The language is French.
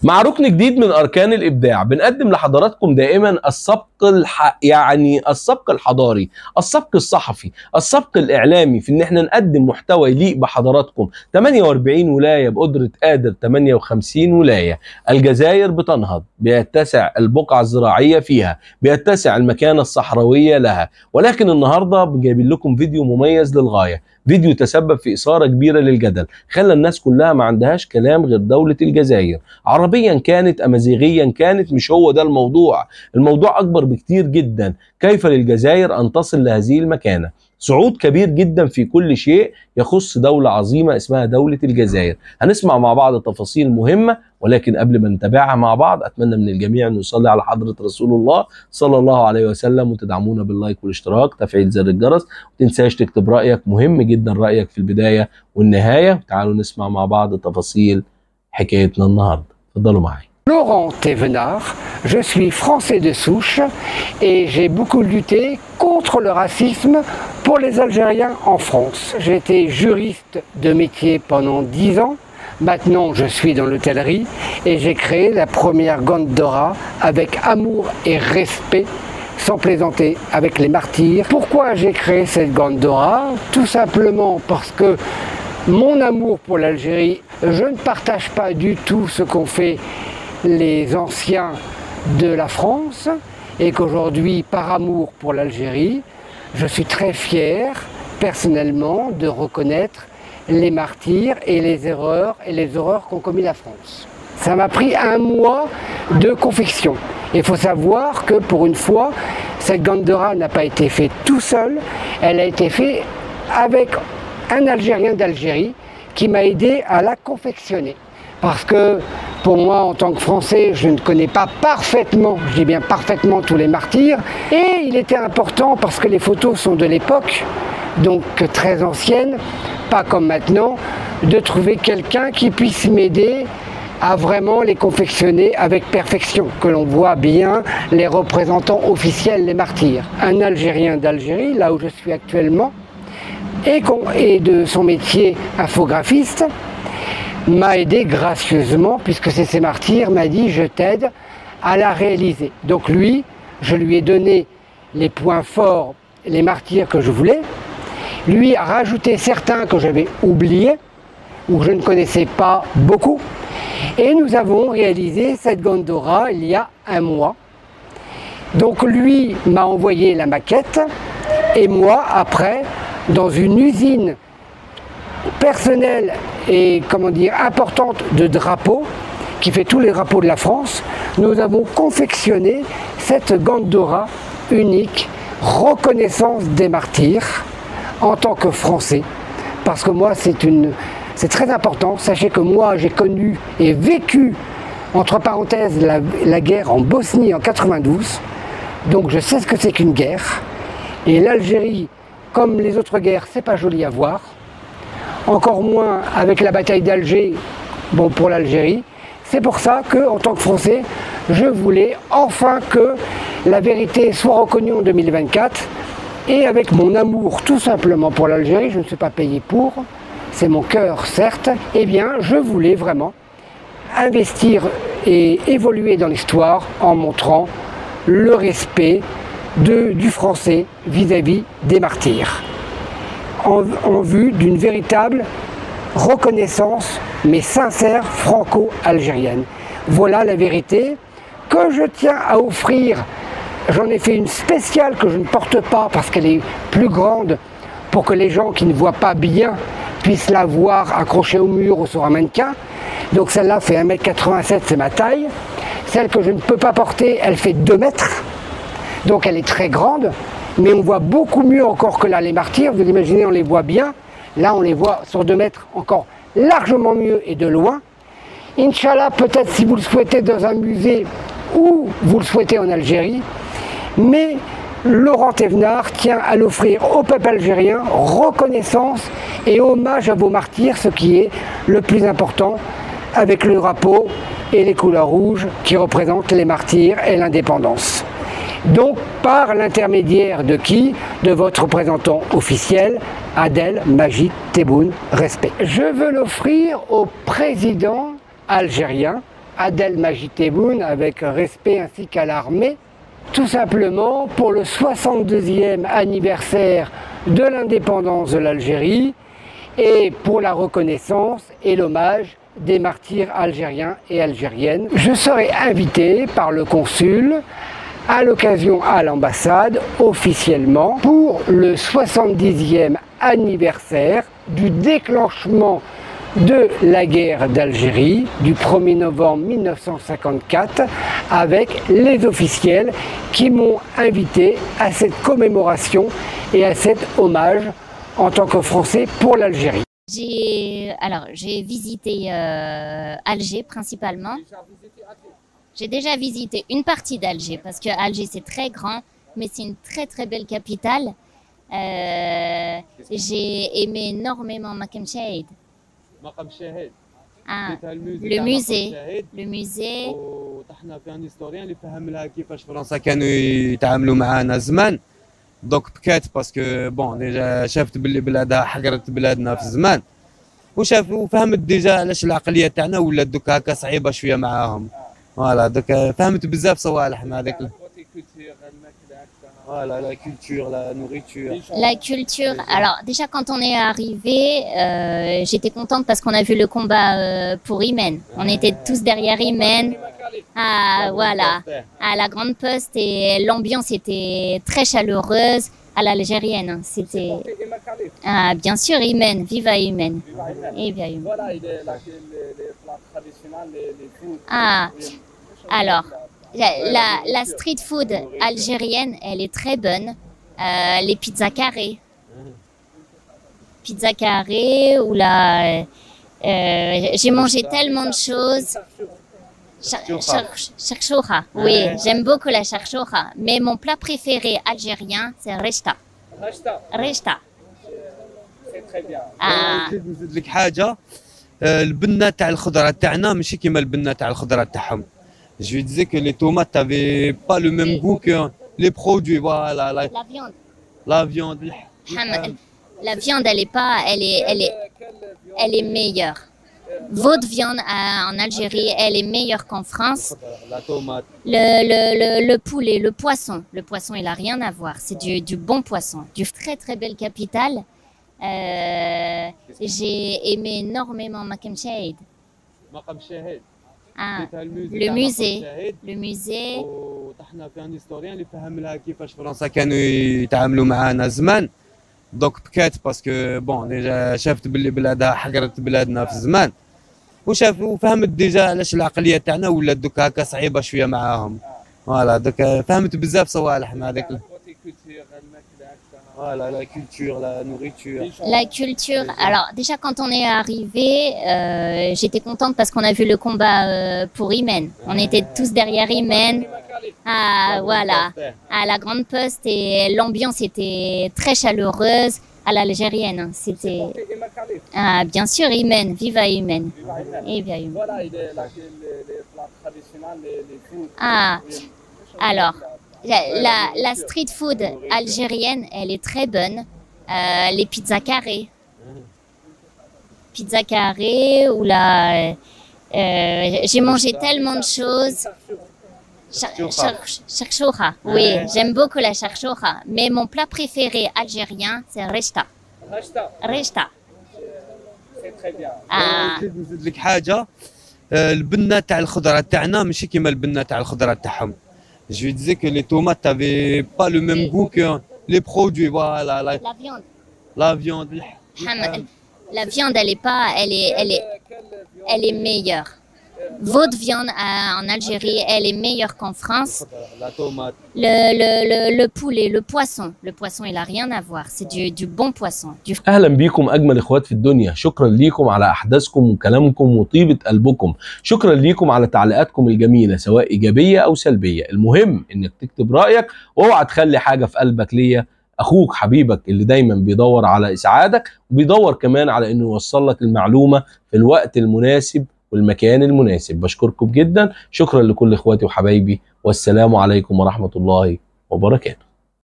مع ركن جديد من أركان الإبداع بنقدم لحضراتكم دائما السبق الحضاري، السبق الصحفي، السبق الإعلامي في إن احنا نقدم محتوى يليق بحضراتكم. 48 ولاية بقدرة قادر 58 ولاية. الجزائر بتنهض، بيتسع البقعة الزراعية فيها، بيتسع المكانة الصحراوية لها، ولكن النهاردة جايبين لكم فيديو مميز للغاية، فيديو تسبب في إثارة كبيرة للجدل، خلى الناس كلها ما عندهاش كلام غير دولة الجزائر، عربيا كانت أمازيغيا كانت. مش هو ده الموضوع، الموضوع أكبر بكتير جدا. كيف للجزائر أن تصل لهذه المكانة؟ صعود كبير جدا في كل شيء يخص دولة عظيمة اسمها دولة الجزائر. هنسمع مع بعض تفاصيل مهمة، ولكن قبل ما نتابعها مع بعض أتمنى من الجميع أن يصلي على حضرة رسول الله صلى الله عليه وسلم، وتدعمونا باللايك والاشتراك تفعيل زر الجرس، وتنساش تكتب رأيك، مهم جدا رأيك في البداية والنهاية. تعالوا نسمع مع بعض تفاصيل حكايتنا النهاردة. اتفضلوا معايا. Laurent Thévenard, je suis français de souche et j'ai beaucoup lutté contre le racisme pour les Algériens en France. J'ai été juriste de métier pendant 10 ans. Maintenant, je suis dans l'hôtellerie et j'ai créé la première Gondora avec amour et respect, sans plaisanter, avec les martyrs. Pourquoi j'ai créé cette Gondora? Tout simplement parce que mon amour pour l'Algérie, je ne partage pas du tout ce qu'ont fait les anciens de la France, et qu'aujourd'hui, par amour pour l'Algérie, je suis très fier, personnellement, de reconnaître les martyrs et les horreurs qu'ont commis la France. Ça m'a pris 1 mois de confection. Il faut savoir que pour une fois, cette Gondora n'a pas été faite tout seul, elle a été faite avec un Algérien d'Algérie qui m'a aidé à la confectionner. Parce que pour moi, en tant que Français, je ne connais pas parfaitement, je dis bien parfaitement, tous les martyrs. Et il était important, parce que les photos sont de l'époque, donc très anciennes, pas comme maintenant, de trouver quelqu'un qui puisse m'aider à vraiment les confectionner avec perfection, que l'on voit bien les représentants officiels, les martyrs. Un Algérien d'Algérie, là où je suis actuellement, et de son métier infographiste, m'a aidé gracieusement, puisque c'est ses martyrs, m'a dit je t'aide à la réaliser. Donc lui, je lui ai donné les points forts, les martyrs que je voulais, lui a rajouté certains que j'avais oubliés, ou je ne connaissais pas beaucoup, et nous avons réalisé cette Gondora il y a 1 mois. Donc lui m'a envoyé la maquette, et moi après, dans une usine personnelle et importante de drapeaux, qui fait tous les drapeaux de la France, nous avons confectionné cette Gondora unique, reconnaissance des martyrs en tant que Français. Parce que moi, c'est très important. Sachez que moi, j'ai connu et vécu, entre parenthèses, la guerre en Bosnie en 92. Donc je sais ce que c'est qu'une guerre. Et l'Algérie, comme les autres guerres, c'est pas joli à voir. Encore moins avec la bataille d'Alger, bon, pour l'Algérie. C'est pour ça que, en tant que Français, je voulais enfin que la vérité soit reconnue en 2024. Et avec mon amour tout simplement pour l'Algérie, je ne suis pas payé pour, c'est mon cœur certes, eh bien je voulais vraiment investir et évoluer dans l'histoire en montrant le respect du Français vis-à-vis des martyrs. En vue d'une véritable reconnaissance, mais sincère, franco-algérienne. Voilà la vérité que je tiens à offrir. J'en ai fait une spéciale que je ne porte pas parce qu'elle est plus grande, pour que les gens qui ne voient pas bien puissent la voir accrochée au mur ou sur un mannequin. Donc celle-là fait 1m87, c'est ma taille. Celle que je ne peux pas porter, elle fait 2 mètres. Donc elle est très grande. Mais on voit beaucoup mieux encore que là les martyrs, vous imaginez, on les voit bien. Là on les voit sur 2 mètres encore largement mieux et de loin. Inch'Allah, peut-être si vous le souhaitez dans un musée ou vous le souhaitez en Algérie. Mais Laurent Thévenard tient à l'offrir au peuple algérien, reconnaissance et hommage à vos martyrs, ce qui est le plus important, avec le drapeau et les couleurs rouges qui représentent les martyrs et l'indépendance. Donc par l'intermédiaire de qui? De votre représentant officiel, Adel Majid Tebboune, respect. Je veux l'offrir au président algérien Adel Majid Tebboune avec respect ainsi qu'à l'armée, tout simplement pour le 62e anniversaire de l'indépendance de l'Algérie et pour la reconnaissance et l'hommage des martyrs algériens et algériennes. Je serai invité par le consul à l'occasion à l'ambassade officiellement pour le 70e anniversaire du déclenchement de la guerre d'Algérie du 1er novembre 1954 avec les officiels qui m'ont invité à cette commémoration et à cet hommage en tant que Français pour l'Algérie. J'ai visité Alger principalement. J'ai déjà visité une partie d'Alger parce que Alger c'est très grand, mais c'est une très très belle capitale. J'ai aimé énormément Makam Chahid. Le musée. وطحنا في ان هيستوريان اللي فهم لها كيفاش فرنسا كانوا يتعاملوا معانا زمان دوك بكات باسكو بون ديجا شافت باللي بلادها حقرت بلادنا في الزمان وفهمت ديجا علاش العقليه تاعنا ولات دوك هكا صعيبه شويه معاهم فوالا دوك فهمت بزاف صوالح مع هذاك Voilà, la culture, la nourriture. La culture. Alors, déjà, quand on est arrivé, j'étais contente parce qu'on a vu le combat pour Imen. On était tous derrière Imen. Ah, voilà. À la Grande Poste. Et l'ambiance était très chaleureuse à l'algérienne. C'était. Ah, bien sûr, Imen. Viva Imen. Et bien Imen. Voilà, les plats traditionnels, les foods. Ah, alors. La street food algérienne, elle est très bonne. Les pizzas carrées. Pizza carrée ou j'ai mangé tellement de choses. Charchoura. Oui, j'aime beaucoup la charchoura. Mais mon plat préféré algérien, c'est rechta. Rechta. C'est très bien. Ah. لك حاجة البنة تاع الخضرة تاعنا ماشي كيما البنة تاع الخضرة تاعهم. Je lui disais que les tomates n'avaient pas le même goût que les produits. Voilà, La viande. La viande. La viande, elle est meilleure. Votre viande en Algérie, elle est meilleure qu'en France. La tomate. Le poulet, le poisson. Le poisson, il n'a rien à voir. C'est du bon poisson. Du très très belle capitale. J'ai aimé énormément Makam Chahid. Ah, le musée. وطحنا في ان هيستوريان اللي فهم لها كيفاش فرنسا كانوا يتعاملوا معانا زمان دوك بكات باسكو بون ديجا شافت باللي بلادها حقرت بلادنا في الزمان وفهمت ديجا علاش العقليه تاعنا ولات دوك هكا صعيبه شويه معاهم فوالا دوك فهمت بزاف صوالح مع هذاك Voilà, la culture, la nourriture. La culture. Alors, déjà, quand on est arrivé, j'étais contente parce qu'on a vu le combat pour Imen. On était tous derrière Imen. Ah, voilà. À la Grande Poste. Et l'ambiance était très chaleureuse à l'algérienne. C'était. Ah, bien sûr, Imen. Viva Imen. Et bien Imen. Voilà, les plats traditionnels, les foods. Ah, alors. La street food algérienne, elle est très bonne. Les pizzas carrées. Pizza carrée ou j'ai mangé tellement de choses. Charchoura. Oui, j'aime beaucoup la charchoura. Mais mon plat préféré algérien, c'est rechta. Rechta. C'est très bien. Ah. نزيد لك حاجة البنة تاع الخضرة تاعنا ماشي كيما البنة تاع الخضرة تاعهم. Je lui disais que les tomates n'avaient pas le même goût que les produits. Voilà, La viande. La viande. La viande, elle est meilleure. Votre viande en Algérie, elle est meilleure qu'en France. La tomate. Le poulet, le poisson. Le poisson, il n'a rien à voir. C'est du bon poisson. اهلا بيكم اجمل اخوات في الدنيا. شكرا ليكم على احداثكم وكلامكم وطيبه قلبكم. شكرا ليكم على تعليقاتكم الجميله سواء ايجابيه او سلبيه. المهم انك تكتب رايك واوعى تخلي حاجه في قلبك ليا. اخوك حبيبك اللي دايما بيدور على اسعادك وبيدور كمان على انه يوصل لك المعلومه في الوقت المناسب والمكان المناسب. بشكركم جدا. شكرا لكل اخواتي وحبايبي والسلام عليكم ورحمه الله وبركاته.